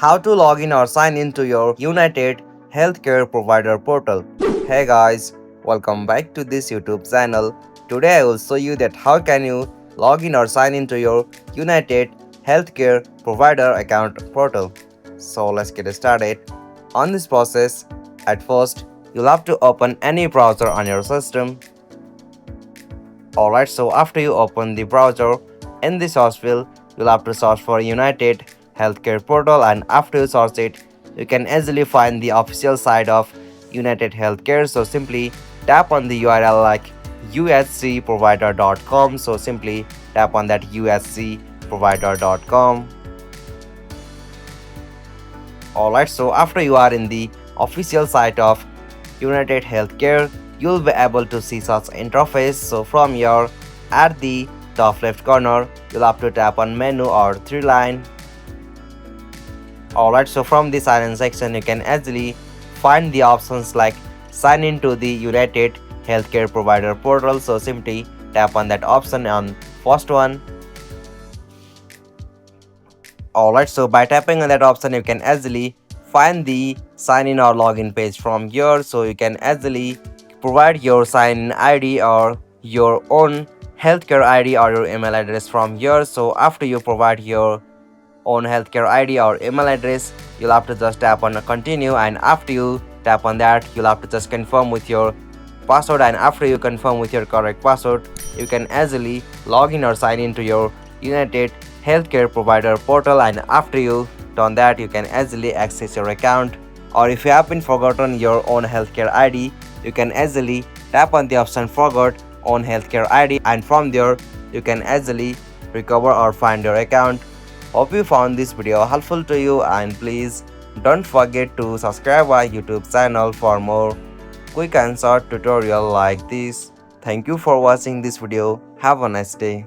How to log in or sign in to your United Healthcare Provider portal. Hey guys, welcome back to this YouTube channel. Today I will show you that how can you log in or sign into your United Healthcare Provider account portal. So let's get started. On this process, at first you'll have to open any browser on your system. Alright, so after you open the browser, in the search field you'll have to search for United Healthcare portal, and after you search it you can easily find the official site of United Healthcare. So simply tap on the URL like uscprovider.com. So simply tap on that uscprovider.com. Alright, so after you are in the official site of United Healthcare, you'll be able to see such interface. So from here, at the top left corner, you'll have to tap on menu or three line. Alright, so from the sign in section, you can easily find the options like sign in to the United Healthcare Provider portal. So simply tap on that option on first one. Alright, so by tapping on that option, you can easily find the sign in or login page from here. So you can easily provide your sign in ID or your own healthcare ID or your email address from here. So after you provide your own healthcare ID or email address, you'll have to just tap on continue, and after you tap on that, you'll have to just confirm with your password, and after you confirm with your correct password, you can easily log in or sign into your United Healthcare Provider portal, and after you done that, you can easily access your account. Or if you have been forgotten your own healthcare ID, you can easily tap on the option forgot own healthcare ID, and from there you can easily recover or find your account. Hope you found this video helpful to you, and please don't forget to subscribe our YouTube channel for more quick and short tutorial like this. Thank you for watching this video. Have a nice day.